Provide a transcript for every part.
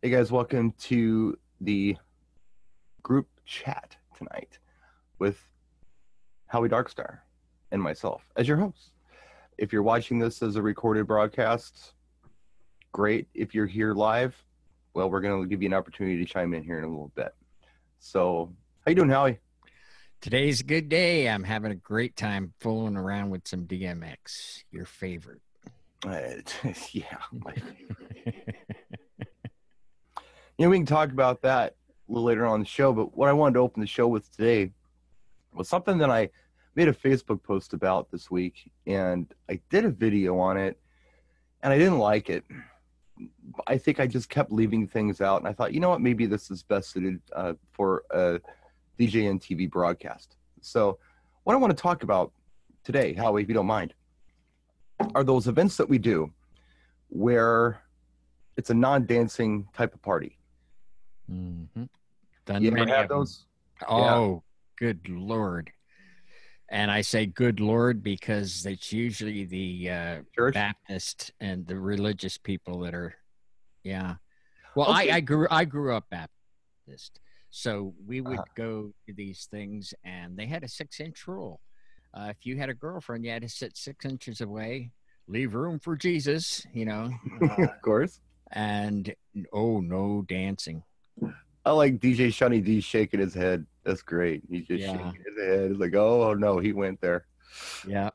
Hey guys, welcome to the group chat tonight with Howie Darkstar and myself as your host. If you're watching this as a recorded broadcast, great. If you're here live, well, we're going to give you an opportunity to chime in here in a little bit. So, how you doing, Howie? Today's a good day. I'm having a great time fooling around with some DMX, your favorite. Yeah, my favorite. We can talk about that a little later on in the show, but what I wanted to open the show with today was something that I made a Facebook post about this week, and I did a video on it, and I didn't like it. I think I just kept leaving things out, and I thought, you know what, maybe this is best suited for a DJNTV broadcast. So what I want to talk about today, Howie, if you don't mind, are those events that we do where it's a non-dancing type of party. Mm-hmm. You ever have those? Oh, good Lord. And I say good Lord because it's usually the Church? Baptist and the religious people that are, yeah. Well, Okay. I grew up Baptist. So we would go to these things, and they had a 6-inch rule. If you had a girlfriend, you had to sit 6 inches away, leave room for Jesus, Of course. And no dancing. I like DJ Shunny D shaking his head. That's great. He's just shaking his head. It's like, oh no, he went there. Yeah.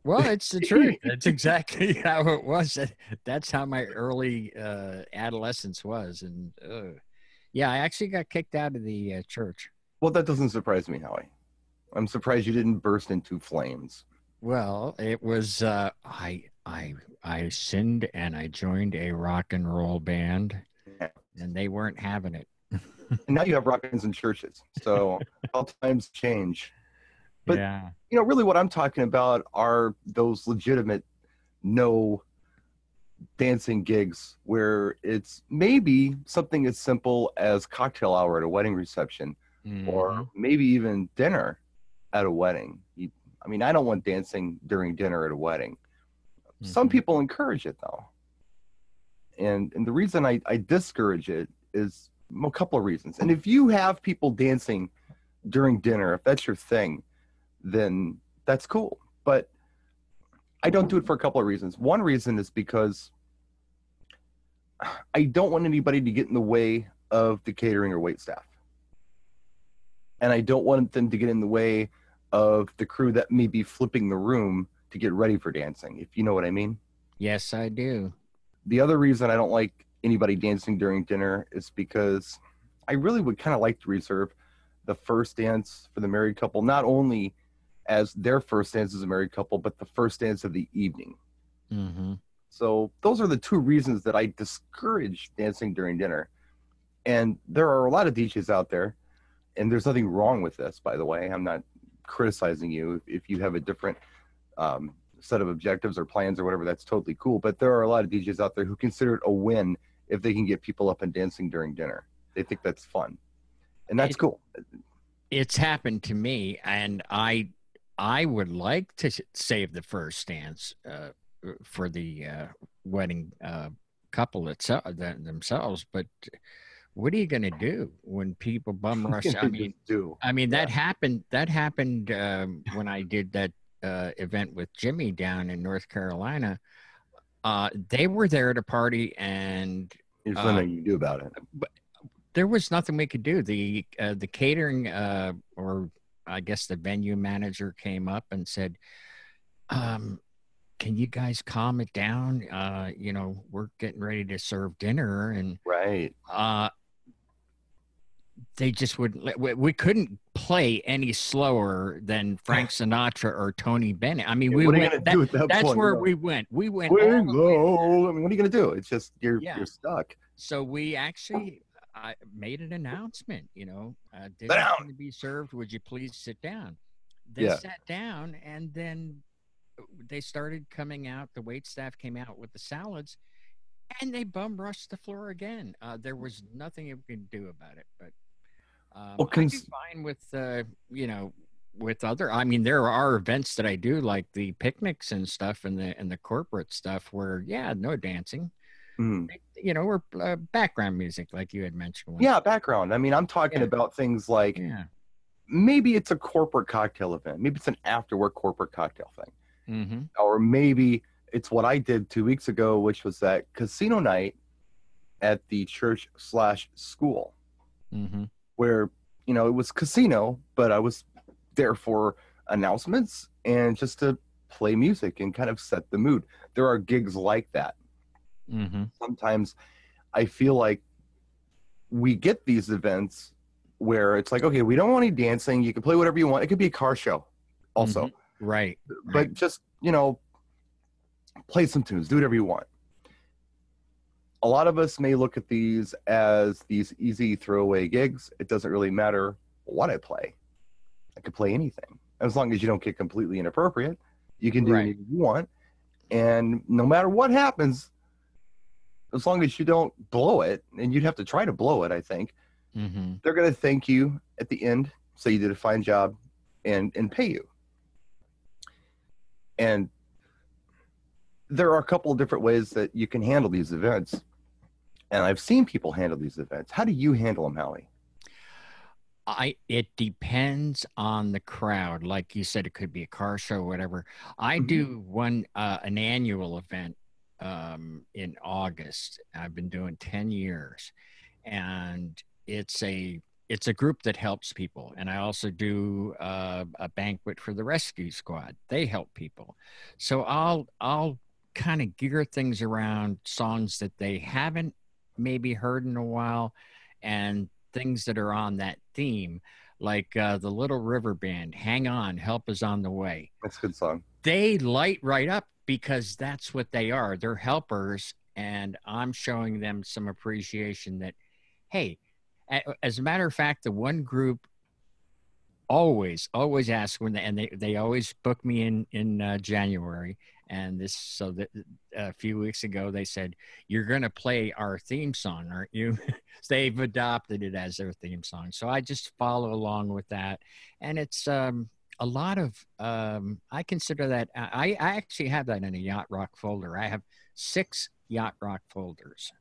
Well, it's the truth. That's exactly how it was. That's how my early adolescence was. And yeah, I actually got kicked out of the church. Well, that doesn't surprise me, Howie. I'm surprised you didn't burst into flames. Well, it was I sinned and I joined a rock and roll band, and they weren't having it. And now you have rock-ins in churches, so all times change. But yeah, really what I'm talking about are those legitimate no dancing gigs where it's maybe something as simple as cocktail hour at a wedding reception, or maybe even dinner at a wedding. I don't want dancing during dinner at a wedding. Some people encourage it though. And the reason I discourage it is a couple of reasons. And if you have people dancing during dinner, if that's your thing, then that's cool. But I don't do it for a couple of reasons. One reason is because I don't want anybody to get in the way of the catering or wait staff. And I don't want them to get in the way of the crew that may be flipping the room to get ready for dancing, if you know what I mean. Yes, I do. The other reason I don't like anybody dancing during dinner is because I really would kind of like to reserve the first dance for the married couple, not only as their first dance as a married couple, but the first dance of the evening. So those are the two reasons that I discourage dancing during dinner. And there are a lot of DJs out there, and there's nothing wrong with this, by the way. I'm not criticizing you. If you have a different set of objectives or plans or whatever, that's totally cool. But there are a lot of DJs out there who consider it a win if they can get people up and dancing during dinner. They think that's fun, and that's cool. It's happened to me, and I would like to save the first dance for the wedding couple themselves, but what are you going to do when people bum rush? That happened. That happened when I did that event with Jimmy down in North Carolina. They were there to party, and there's nothing you can do about it. But there was nothing we could do. The catering, or I guess the venue manager, came up and said, "Can you guys calm it down? We're getting ready to serve dinner." And right. They just wouldn't. We couldn't play any slower than Frank Sinatra or Tony Bennett. I mean, we what went. Are you gonna do at that that's point? where we went. We went. Low. I mean, what are you gonna do? It's just you're stuck. So we actually made an announcement. Dinner going to be served. Would you please sit down? They sat down, and then they started coming out. The wait staff came out with the salads, and they bum rushed the floor again. There was nothing you could do about it, but. I do fine with, with other. I mean, there are events that I do, like the picnics and stuff, and the corporate stuff, where no dancing. Mm. You know, or background music, like you had mentioned. Yeah, background. I mean, I'm talking Yeah. about things like Yeah. maybe it's a corporate cocktail event. Maybe it's an after work corporate cocktail thing. Mm-hmm. Or maybe it's what I did 2 weeks ago, which was that casino night at the church slash school, Mm-hmm. where, you know, it was casino, but I was there for announcements and just to play music and kind of set the mood. There are gigs like that. Mm-hmm. Sometimes I feel like we get these events where it's like, okay, we don't want any dancing. You can play whatever you want. It could be a car show also, Mm-hmm. Right. but just, you know, play some tunes, do whatever you want. A lot of us may look at these as these easy throwaway gigs. It doesn't really matter what I play. I could play anything. As long as you don't get completely inappropriate, you can do Right. anything you want. And no matter what happens, as long as you don't blow it, and you'd have to try to blow it, I think, Mm-hmm. they're going to thank you at the end, say you did a fine job, and pay you. And there are a couple of different ways that you can handle these events. And I've seen people handle these events. How do you handle them, Howie? It depends on the crowd. Like you said, it could be a car show, whatever. I do an annual event in August. I've been doing 10 years, and it's a group that helps people. And I also do a banquet for the rescue squad. They help people. So I'll kind of gear things around songs that they haven't maybe heard in a while, and things that are on that theme, like the Little River Band, Hang On, Help Is on the Way. That's a good song. They light right up because that's what they are. They're helpers, and I'm showing them some appreciation that, hey, as a matter of fact, the one group always ask when they always book me in January. And that a few weeks ago they said, you're going to play our theme song, aren't you? They've adopted it as their theme song, so I just follow along with that. And it's a lot of I consider that I actually have that in a yacht rock folder. I have 6 yacht rock folders,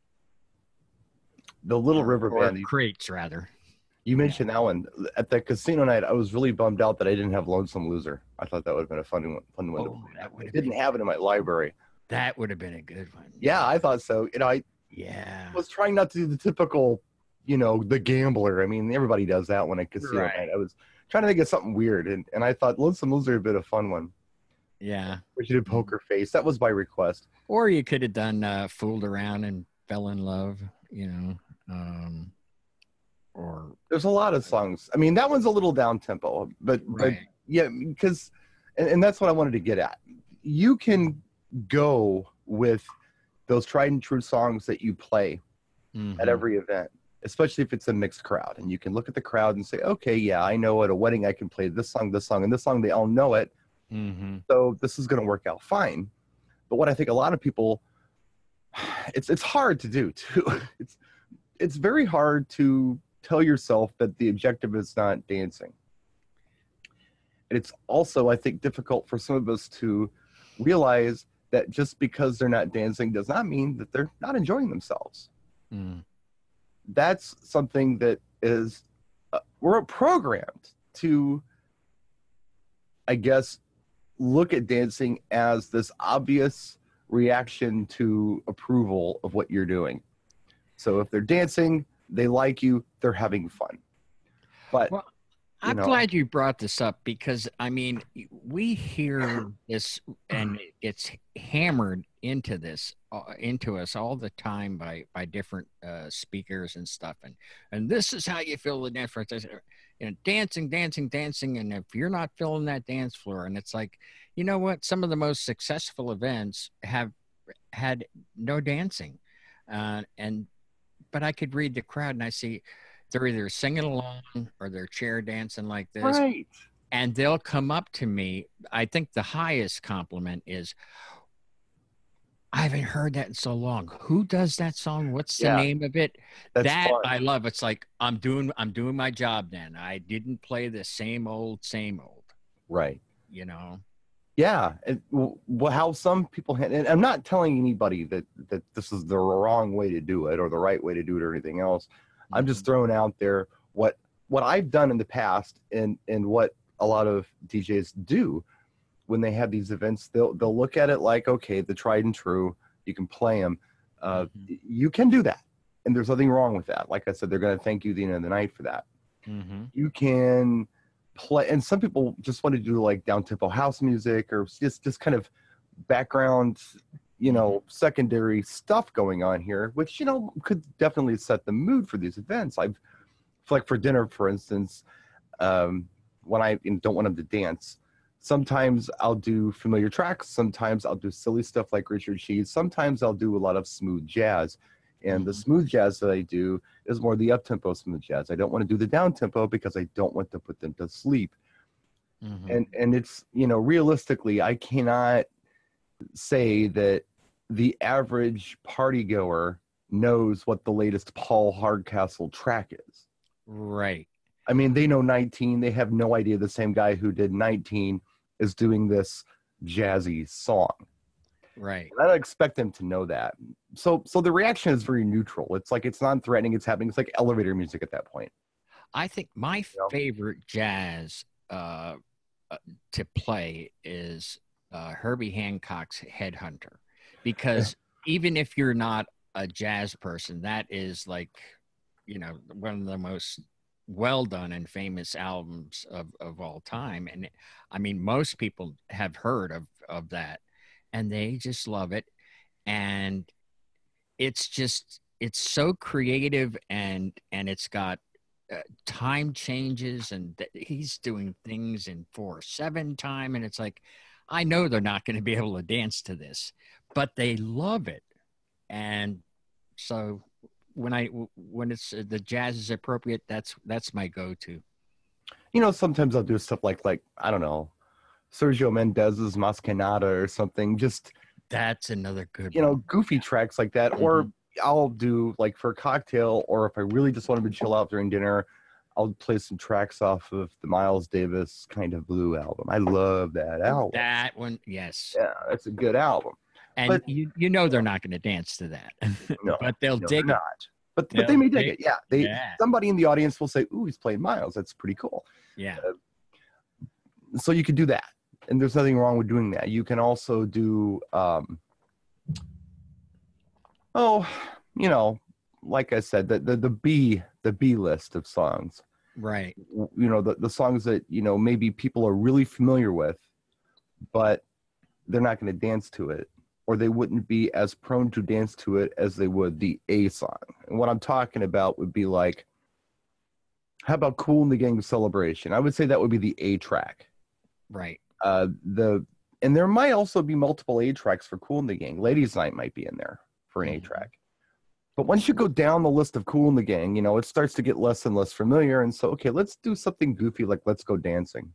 The Little River or Band. crates rather. You mentioned that one. At the casino night, I was really bummed out that I didn't have Lonesome Loser. I thought that would have been a fun one to play. I didn't have it in my library. That would have been a good one. Yeah, I thought so. You know, I was trying not to do the typical, you know, the gambler. I mean, everybody does that when at casino night. I was trying to think of something weird, and I thought Lonesome Loser would have been a fun one. Yeah. We should do Poker Face. That was by request. Or you could have done Fooled Around and Fell in Love, you know. Or there's a lot of songs. I mean, that one's a little down tempo, but yeah, because and that's what I wanted to get at. You can go with those tried and true songs that you play at every event, especially if it's a mixed crowd, and you can look at the crowd and say, okay, yeah, I know at a wedding I can play this song, and this song. They all know it, so this is going to work out fine. But what I think a lot of people, it's hard to do too. It's very hard to tell yourself that the objective is not dancing. And it's also, I think, difficult for some of us to realize that just because they're not dancing does not mean that they're not enjoying themselves. That's something that is, we're programmed to, I guess, look at dancing as this obvious reaction to approval of what you're doing. So if they're dancing, they like you, they're having fun. But well, I'm glad you brought this up, because I mean, we hear this and it's hammered into us all the time by different speakers and stuff, and this is how you feel the difference. You know, dancing, and if you're not feeling that dance floor, and it's like, you know what, some of the most successful events have had no dancing, but I could read the crowd and I see they're either singing along or they're chair dancing like this. Right. And they'll come up to me. I think the highest compliment is, I haven't heard that in so long. Who does that song? What's the name of it? That fun. I love. It's like, I'm doing my job then. I didn't play the same old. Right. You know? Yeah, how some people and I'm not telling anybody that this is the wrong way to do it or the right way to do it or anything else. I'm just throwing out there what I've done in the past and what a lot of DJs do when they have these events. They'll look at it like, okay, the tried and true, you can play them. You can do that, and there's nothing wrong with that. Like I said, they're going to thank you at the end of the night for that. You can play, and some people just want to do like down tempo house music or just kind of background, secondary stuff going on here, which could definitely set the mood for these events. I've like for dinner, for instance, when I don't want them to dance, sometimes I'll do familiar tracks, sometimes I'll do silly stuff like Richard Cheese, sometimes I'll do a lot of smooth jazz. And the smooth jazz that I do is more the up-tempo smooth jazz. I don't want to do the down-tempo because I don't want to put them to sleep. And it's, realistically, I cannot say that the average party goer knows what the latest Paul Hardcastle track is. Right. I mean, they know 19. They have no idea the same guy who did 19 is doing this jazzy song. Right. And I don't expect them to know that. So the reaction is very neutral. It's like it's non-threatening. It's happening. It's like elevator music at that point. I think my favorite jazz to play is Herbie Hancock's Headhunter, because even if you're not a jazz person, that is like, one of the most well done and famous albums of all time. And I mean, most people have heard of that, and they just love it. And it's so creative, and it's got time changes, and he's doing things in 4/7 time. And it's like, I know they're not going to be able to dance to this, but they love it. And so when it's the jazz is appropriate, that's my go-to. Sometimes I'll do stuff like I don't know, Sergio Mendez's Mascanada or something. Just that's another good goofy tracks like that. Or I'll do like for a cocktail, or if I really just want to chill out during dinner, I'll play some tracks off of the Miles Davis Kind of Blue album. I love that album. That one, yes. Yeah, that's a good album. And but, they're not going to dance to that. No, but they'll dig it. But they may dig it. Yeah, somebody in the audience will say, "Ooh, he's playing Miles. That's pretty cool." Yeah. So you could do that, and there's nothing wrong with doing that. You can also do, like I said, the B list of songs. Right. The songs that maybe people are really familiar with, but they're not going to dance to it, or they wouldn't be as prone to dance to it as they would the A song. And what I'm talking about would be like, how about Kool and the Gang Celebration? I would say that would be the A track. Right. And there might also be multiple A tracks for Kool and the Gang. Ladies Night might be in there for an A track. But once you go down the list of Kool and the Gang, it starts to get less and less familiar. And so, okay, let's do something goofy like Let's Go Dancing.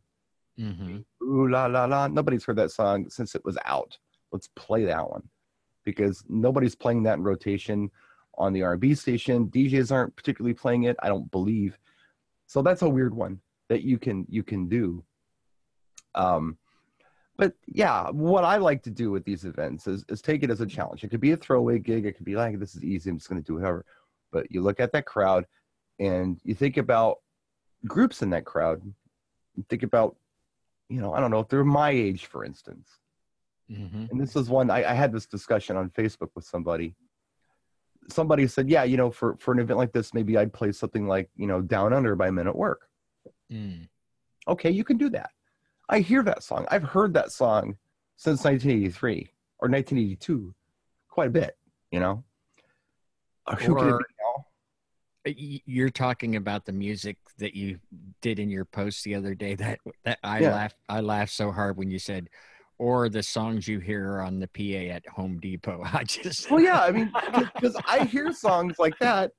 Ooh, la, la, la. Nobody's heard that song since it was out. Let's play that one, because nobody's playing that in rotation on the R&B station. DJs aren't particularly playing it, I don't believe. So that's a weird one that you can do. But yeah, what I like to do with these events is take it as a challenge. It could be a throwaway gig. It could be like, this is easy, I'm just going to do whatever. But you look at that crowd and you think about groups in that crowd. You think about, I don't know, if they're my age, for instance. And this is one, I had this discussion on Facebook with somebody. Somebody said, yeah, for an event like this, maybe I'd play something like, Down Under by Men at Work. Okay, you can do that. I hear that song. I've heard that song since 1983 or 1982 quite a bit, Who can it be now? You're talking about the music that you did in your post the other day that I laughed so hard when you said, or the songs you hear on the PA at Home Depot. Well, yeah, I mean, because I hear songs like that.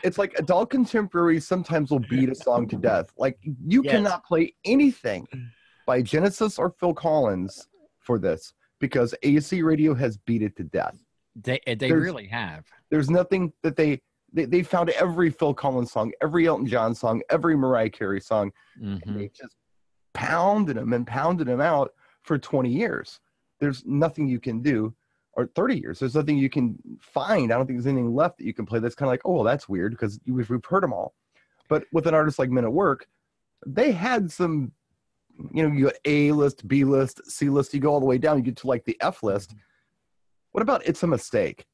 It's like adult contemporary sometimes will beat a song to death. Like you cannot play anything by Genesis or Phil Collins for this, because AC radio has beat it to death. They really have. There's nothing that they found every Phil Collins song, every Elton John song, every Mariah Carey song, and they just pounded them out for 20 years. There's nothing you can do, or 30 years. There's nothing you can find. I don't think there's anything left that you can play that's kind of like, oh, well, that's weird because we've heard them all. But with an artist like Men at Work, they had some, you got A list, B list, C list. You go all the way down, you get to like the F list. What about It's a Mistake?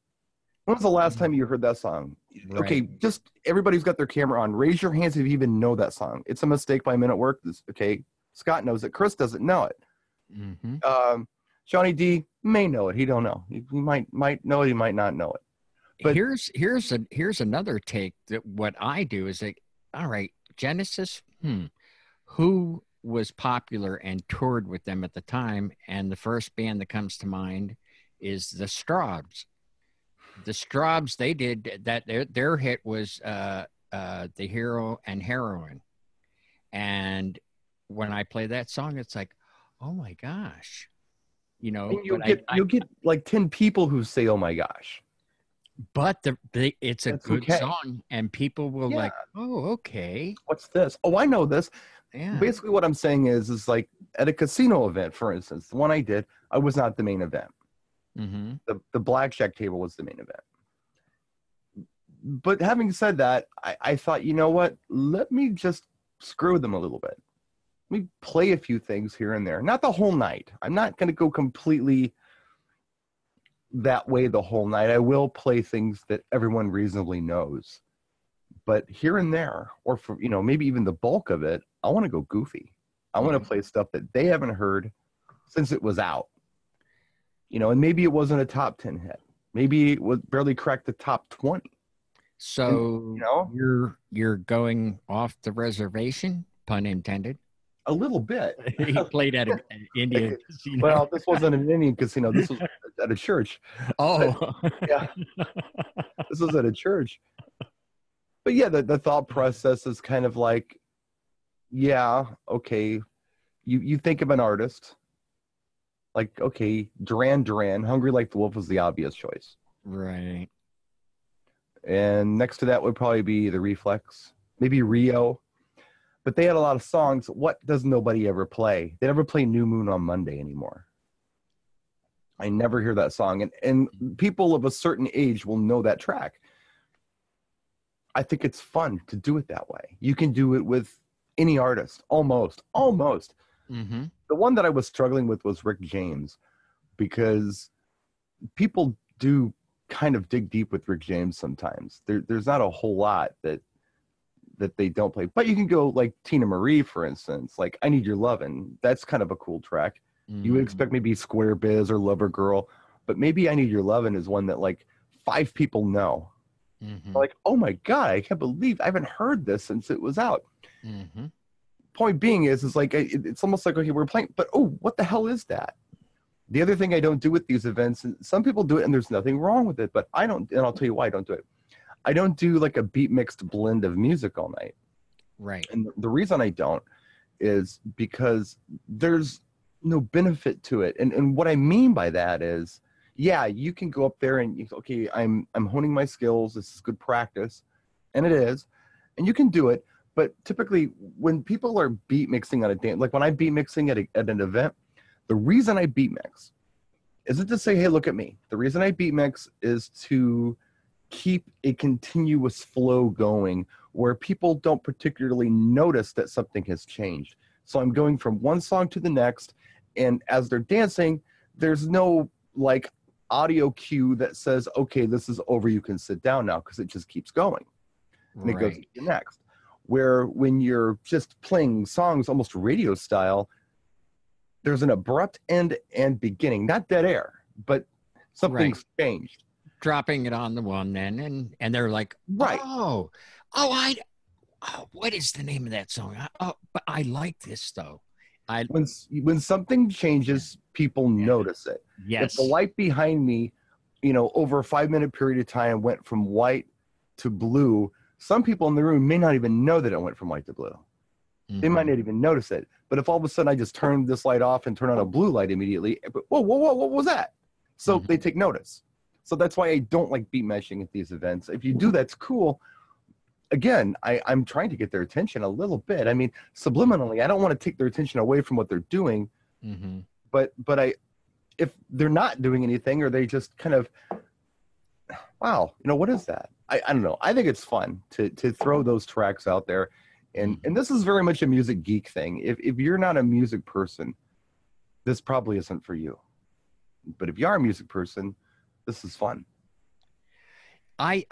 When was the last time you heard that song? Right. Okay, just everybody's got their camera on. Raise your hands if you even know that song. It's a Mistake by Men at Work. Okay, Scott knows it. Chris doesn't know it. Johnny D may know it. He don't know. He might know it. He might not know it. But here's another take that what I do is like, all right, Genesis. Who was popular and toured with them at the time? And the first band that comes to mind is the Strawbs. The Strawbs, they did that. Their hit was The Hero and Heroine. And when I play that song, it's like, oh my gosh, you'll get like 10 people who say, oh my gosh. But it's a good song, and people will like, oh, okay. What's this? Oh, I know this. Yeah. Basically, what I'm saying is like at a casino event, for instance, the one I did, I was not the main event. The blackjack table was the main event. But having said that, I thought, you know what? Let me just screw them a little bit. Let me play a few things here and there. Not the whole night. I'm not going to go completely that way the whole night. I will play things that everyone reasonably knows. But here and there, or for, maybe even the bulk of it, I want to go goofy. I want to play stuff that they haven't heard since it was out. And maybe it wasn't a top 10 hit. Maybe it was barely cracked the top 20. So you're going off the reservation, pun intended. A little bit. He played at an Indian casino. Well, this wasn't an Indian casino. This was at a church. Oh. Yeah. This was at a church. But yeah, the thought process is kind of like, yeah, okay. You think of an artist. Like, okay, Duran, Hungry Like the Wolf was the obvious choice. Right. And next to that would probably be The Reflex, maybe Rio. But they had a lot of songs. What does nobody ever play? They never play New Moon on Monday anymore. I never hear that song. And people of a certain age will know that track. I think it's fun to do it that way. You can do it with any artist, almost. Mm-hmm. The one that I was struggling with was Rick James, because people do kind of dig deep with Rick James sometimes. There's not a whole lot that they don't play. But you can go like Tina Marie, for instance, like I Need Your Lovin'. That's kind of a cool track. You would expect maybe Square Biz or Lover Girl, but maybe I Need Your Lovin' is one that like 5 people know. Like, oh my God, I can't believe I haven't heard this since it was out. Point being is like, it's almost like, okay, we're playing, but oh, what the hell is that? The other thing I don't do with these events, and some people do it and there's nothing wrong with it, but I don't, and I'll tell you why I don't do it. I don't do like a beat mixed blend of music all night. Right. And the reason I don't is because there's no benefit to it. And what I mean by that is, yeah, you can go up there and okay, I'm honing my skills. This is good practice. And it is. And you can do it. But typically when people are beat mixing on a dance, like when I'm beat mixing at an event, the reason I beat mix isn't to say, hey, look at me. The reason I beat mix is to keep a continuous flow going where people don't particularly notice that something has changed. So I'm going from one song to the next, and as they're dancing, there's no like audio cue that says, okay, this is over, you can sit down now, because it just keeps going. And it goes to the next. Where when you're just playing songs almost radio style, there's an abrupt end and beginning, not dead air, but something's changed. Dropping it on the one then, and they're like, oh, what is the name of that song? But I like this though. When something changes, people notice it. Yes. If the light behind me, over a 5-minute period of time went from white to blue, some people in the room may not even know that it went from white to blue. They might not even notice it. But if all of a sudden I just turn this light off and turn on a blue light immediately, whoa, what was that? So they take notice. So that's why I don't like beat meshing at these events. If you do, that's cool. Again, I'm trying to get their attention a little bit. I mean, subliminally, I don't want to take their attention away from what they're doing, but if they're not doing anything, or they just kind of, wow, what is that? I don't know. I think it's fun to throw those tracks out there. And this is very much a music geek thing. If you're not a music person, this probably isn't for you. But if you are a music person, this is fun. I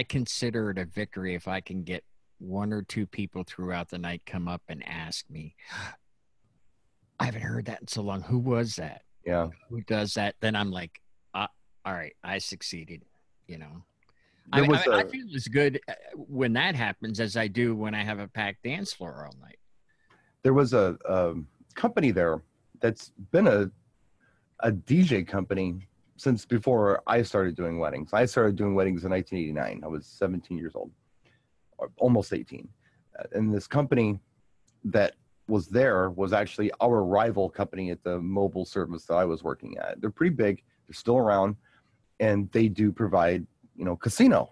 consider it a victory if I can get one or two people throughout the night come up and ask me, I haven't heard that in so long. Who was that? Yeah. Who does that? Then I'm like, all right, I succeeded, I feel as good when that happens as I do when I have a packed dance floor all night. There was a company there that's been a DJ company since before I started doing weddings. I started doing weddings in 1989. I was 17 years old, or almost 18. And this company that was there was actually our rival company at the mobile service that I was working at. They're pretty big. They're still around, and they do provide, casino,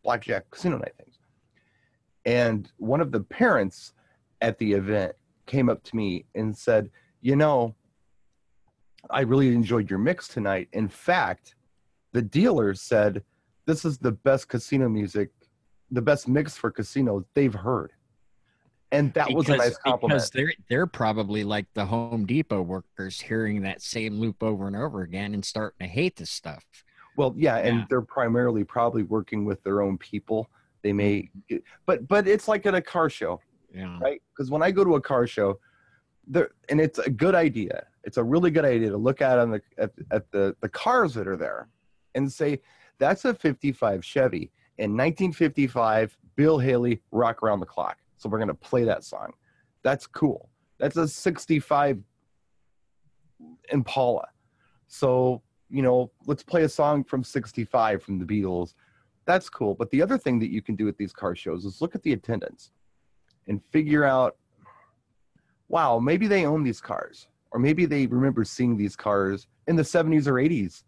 blackjack, casino night things. And one of the parents at the event came up to me and said, I really enjoyed your mix tonight. In fact, the dealer said this is the best casino music, the best mix for casinos they've heard. And that was a nice compliment. Because they're probably like the Home Depot workers hearing that same loop over and over again and starting to hate this stuff. Well, yeah, and they're primarily probably working with their own people. They may, but it's like at a car show, right? Because when I go to a car show, and it's a good idea. It's a really good idea to look at the cars that are there, and say that's a '55 Chevy in 1955. Bill Haley, Rock Around the Clock. So we're going to play that song. That's cool. That's a 65 Impala. So, let's play a song from 65 from the Beatles. That's cool. But the other thing that you can do at these car shows is look at the attendance and figure out, wow, maybe they own these cars. Or maybe they remember seeing these cars in the 70s or 80s.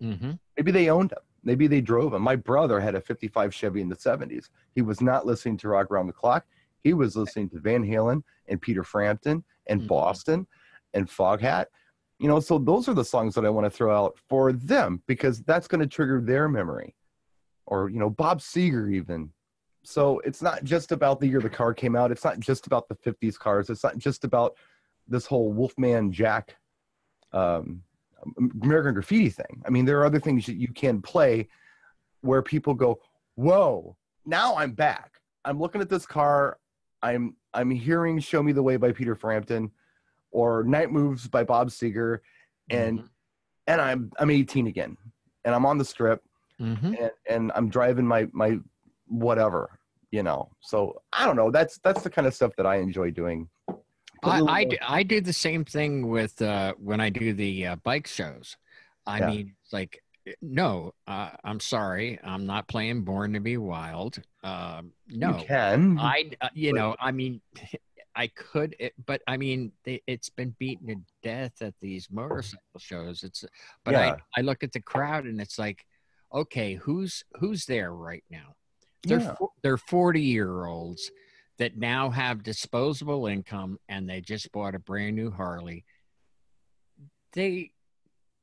Mm-hmm. Maybe they owned them. Maybe they drove them. My brother had a 55 Chevy in the 70s. He was not listening to Rock Around the Clock. He was listening to Van Halen and Peter Frampton and Boston and Foghat. So those are the songs that I want to throw out for them, because that's going to trigger their memory. Or, Bob Seger even. So it's not just about the year the car came out. It's not just about the 50s cars. It's not just about this whole Wolfman Jack American Graffiti thing. I mean, there are other things that you can play where people go, whoa, now I'm back. I'm looking at this car. I'm hearing Show Me the Way by Peter Frampton or Night Moves by Bob Seger. And I'm 18 again, and I'm on the strip and I'm driving my whatever, so I don't know. That's the kind of stuff that I enjoy doing. I do the same thing with when I do the bike shows. I mean, it's like, no, I'm sorry, I'm not playing Born to Be Wild. No, you can. I mean, I could, but I mean, it's been beaten to death at these motorcycle shows. I look at the crowd and it's like, okay, who's there right now? They're 40-year-olds that now have disposable income, and they just bought a brand new Harley. They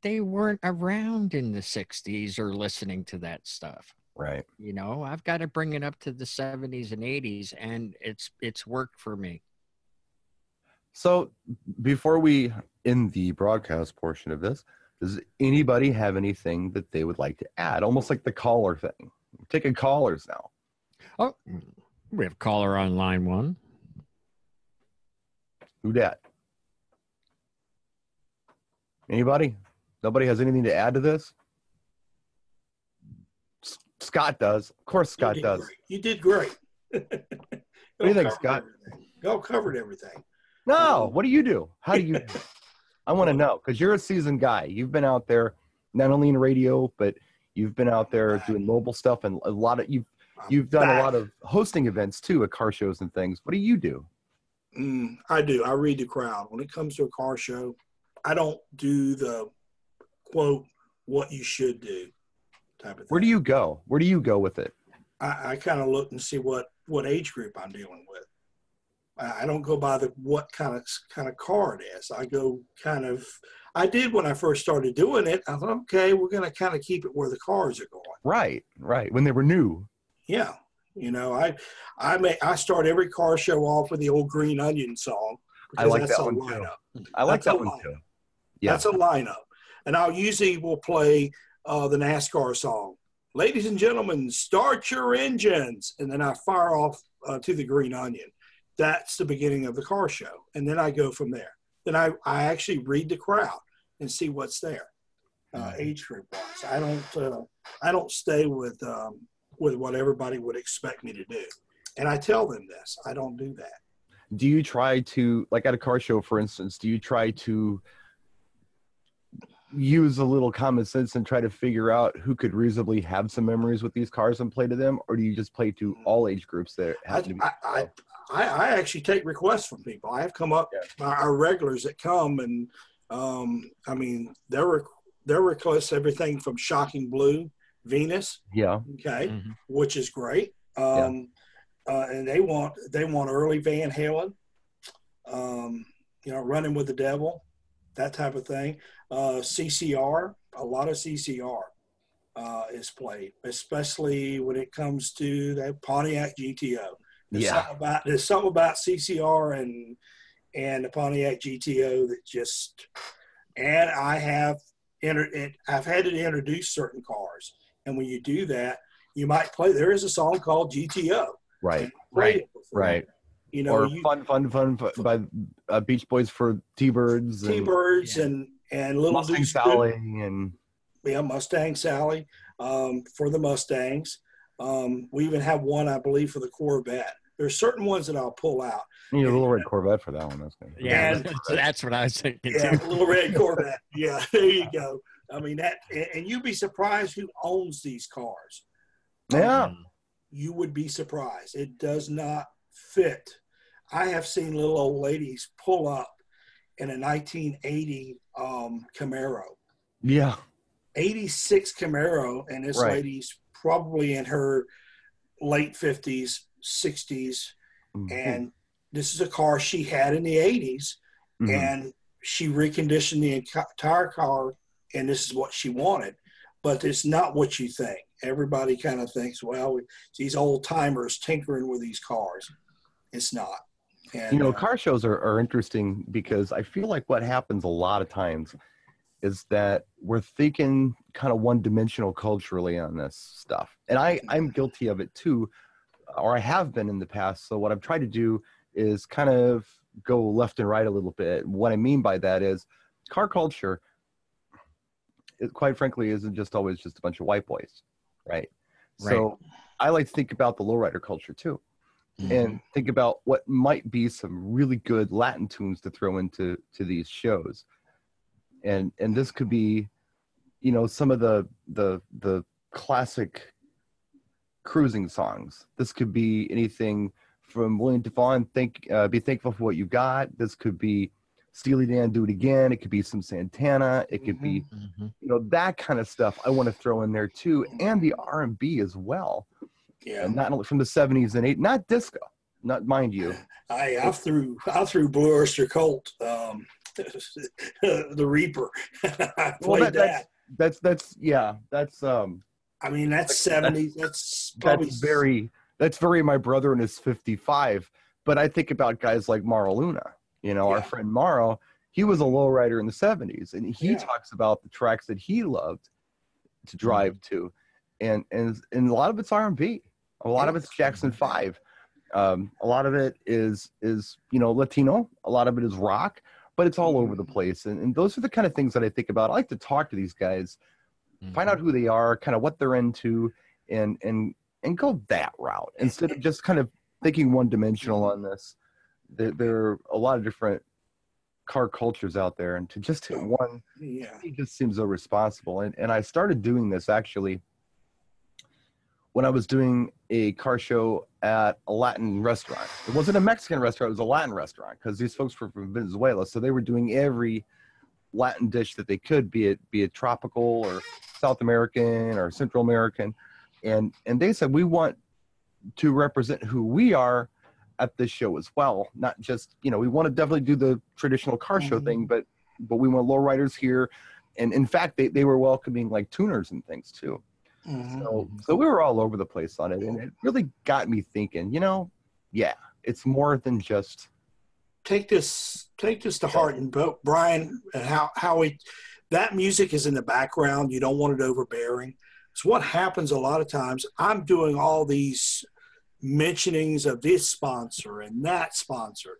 weren't around in the 60s or listening to that stuff. Right. I've got to bring it up to the 70s and 80s, and it's worked for me. So before we end the broadcast portion of this, does anybody have anything that they would like to add? Almost like the caller thing. We're taking callers now. Oh, we have a caller on line 1. Who dat? Anybody? Nobody has anything to add to this? Scott does. Of course Scott does. Great. You did great. What do you think, Scott? Y'all covered everything. No, what do you do? How do you I want to know, because you're a seasoned guy. You've been out there not only in radio, but you've been out there doing mobile stuff, and a lot of you've done a lot of hosting events too at car shows and things. What do you do? I do. I read the crowd. When it comes to a car show, I don't do the quote what you should do type of thing. Where do you go? Where do you go with it? I kind of look and see what age group I'm dealing with. I don't go by what kind of car it is. I go I did when I first started doing it. I thought, okay, we're going to kind of keep it where the cars are going. Right. When they were new. Yeah. I start every car show off with the old Green Onion song. I like that one too. I like that one too. Yeah. That's a lineup. And I'll usually will play the NASCAR song. Ladies and gentlemen, start your engines. And then I fire off to the Green Onion. That's the beginning of the car show. And then I go from there. Then I actually read the crowd and see what's there, age group wise. I don't stay with what everybody would expect me to do. And I tell them this, I don't do that. Do you try to, like at a car show, for instance, do you try to use a little common sense and try to figure out who could reasonably have some memories with these cars and play to them? Or do you just play to all age groups that happen to be? I actually take requests from people. I have come up, our regulars that come, and I mean, their requests, everything from Shocking Blue, Venus, which is great. And they want early Van Halen, Running with the Devil, that type of thing. CCR, a lot of CCR is played, especially when it comes to that Pontiac GTO. There's something about CCR and the Pontiac GTO that just, and I've had to introduce certain cars. And when you do that, you might play, there is a song called GTO. Right. Or Fun by Beach Boys for T-Birds. And Little Mustang Deuce Sally and Mustang Sally for the Mustangs. We even have one, I believe, for the Corvette. There's certain ones that I'll pull out. You need a little red Corvette for that one. That's good. Yeah, that's what I was thinking. Yeah, a little red Corvette. Yeah, there you go. I mean, and you'd be surprised who owns these cars. Yeah. You would be surprised. It does not fit. I have seen little old ladies pull up in a 1980 Camaro. Yeah. 86 Camaro, and this lady's probably in her late 50s, 60s, and this is a car she had in the 80s, and she reconditioned the entire car, and this is what she wanted. But it's not what you think. Everybody kind of thinks, well, these old timers tinkering with these cars. It's not. And, car shows are interesting because I feel like what happens a lot of times is that we're thinking kind of one-dimensional culturally on this stuff. And I'm guilty of it too, or I have been in the past. So what I've tried to do is kind of go left and right a little bit. What I mean by that is car culture, it quite frankly isn't just always just a bunch of white boys, right? So I like to think about the lowrider culture too, and think about what might be some really good Latin tunes to throw into these shows. And this could be, some of the classic cruising songs. This could be anything from William DeVaughn, Be Thankful for What You Got. This could be Steely Dan, Do It Again. It could be some Santana. It could be, that kind of stuff I want to throw in there too. And the R&B as well. Yeah. And not only from the 70s and 80s, not disco, not mind you. I threw Blue Oyster Cult, the Reaper. I played that. That's I mean, that's 70s. That's probably that's very my brother and his 55. But I think about guys like Mauro Luna, our friend Mauro. He was a lowrider in the 70s, and he talks about the tracks that he loved to drive to, and a lot of it's R&B, a lot of it's Jackson 5, a lot of it is Latino, a lot of it is rock, but it's all over the place, and those are the kind of things that I think about. I like to talk to these guys, find out who they are, kind of what they're into, and go that route instead of just kind of thinking one-dimensional on this. There are a lot of different car cultures out there, and to just hit one, it just seems irresponsible. And I started doing this actually when I was doing a car show at a Latin restaurant. It wasn't a Mexican restaurant, it was a Latin restaurant, because these folks were from Venezuela, so they were doing every Latin dish that they could, be it tropical or South American or Central American, and they said, we want to represent who we are, at this show as well. Not just, we want to definitely do the traditional car show thing, but we want lowriders here. And in fact, they were welcoming like tuners and things too. So we were all over the place on it, and it really got me thinking, it's more than just take this to heart. And both Brian and Howie, that music is in the background. You don't want it overbearing. So what happens a lot of times, I'm doing all these mentionings of this sponsor and that sponsor.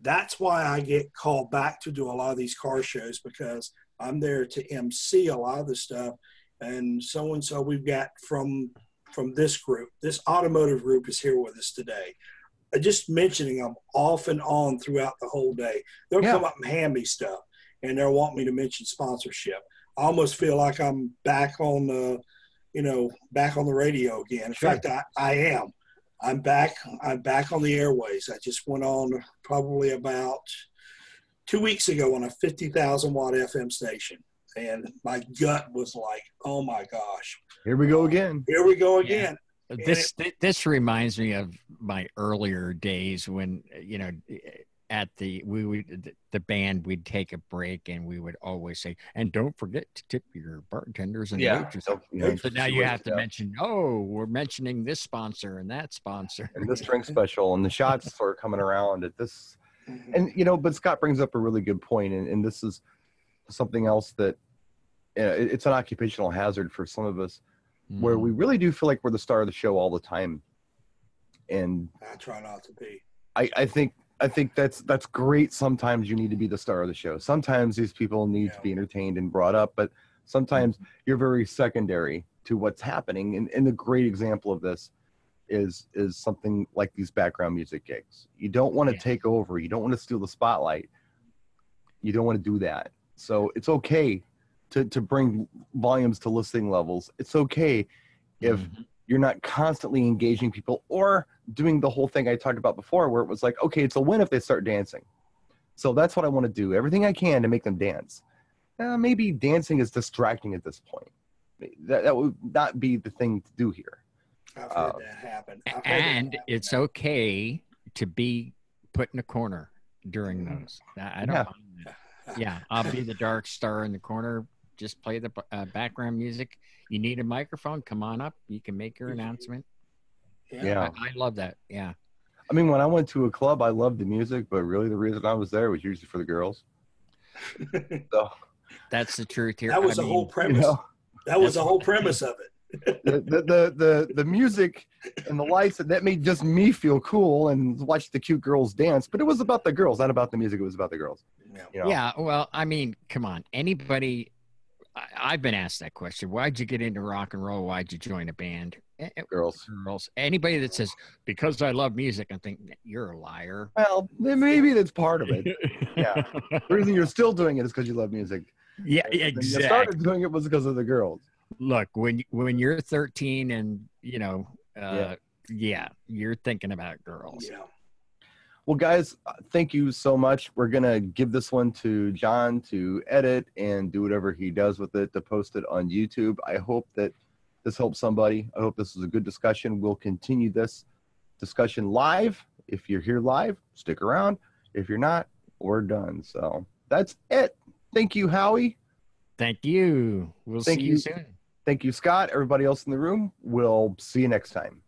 That's why I get called back to do a lot of these car shows, because I'm there to MC a lot of the stuff. And so we've got from this group, this automotive group is here with us today. Just mentioning them off and on throughout the whole day. They'll come up and hand me stuff, and they'll want me to mention sponsorship. I almost feel like I'm back on the, back on the radio again. In fact, I am. I'm back on the airways. I just went on probably about 2 weeks ago on a 50,000 watt FM station. And my gut was like, oh my gosh. Here we go again. Here we go again. This reminds me of my earlier days when, at the band, we'd take a break and we would always say, and don't forget to tip your bartenders and waitresses. So now you have to mention, we're mentioning this sponsor and that sponsor. And this drink special, and the shots are coming around at this. And, but Scott brings up a really good point, and this is something else that it's an occupational hazard for some of us, where we really do feel like we're the star of the show all the time. And I try not to be. I think that's great. Sometimes you need to be the star of the show. Sometimes these people need to be entertained and brought up, but sometimes you're very secondary to what's happening. And the great example of this is something like these background music gigs. You don't want to take over. You don't want to steal the spotlight. You don't want to do that. So it's okay to bring volumes to listening levels. It's okay if you're not constantly engaging people or doing the whole thing I talked about before, where it was like, okay, it's a win if they start dancing. So that's what I want to do. Everything I can to make them dance. Maybe dancing is distracting at this point. That would not be the thing to do here. I've heard that happen. And it's okay to be put in a corner during those. I don't mind that. Yeah, I'll be the dark star in the corner. Just play the background music. You need a microphone? Come on up. You can make your announcement. Yeah. I love that. Yeah. I mean, when I went to a club, I loved the music, but really the reason I was there was usually for the girls. So that's the truth here. That was the whole premise. That was the whole premise of it. the music and the lights, that made just me feel cool and watch the cute girls dance, but it was about the girls, not about the music. It was about the girls. Yeah. Well, I mean, come on. Anybody, I've been asked that question. Why'd you get into rock and roll? Why'd you join a band? Girls. Anybody that says, because I love music, I think you're a liar. Well, maybe that's part of it. Yeah. The reason you're still doing it is because you love music. Yeah, exactly. You started doing it was because of the girls. Look, when you're 13 and, you're thinking about girls. Yeah. Well, guys, thank you so much. We're going to give this one to John to edit and do whatever he does with it to post it on YouTube. I hope that this helps somebody. I hope this was a good discussion. We'll continue this discussion live. If you're here live, stick around. If you're not, we're done. So that's it. Thank you, Howie. Thank you. We'll see you soon. Thank you, Scott. Everybody else in the room, we'll see you next time.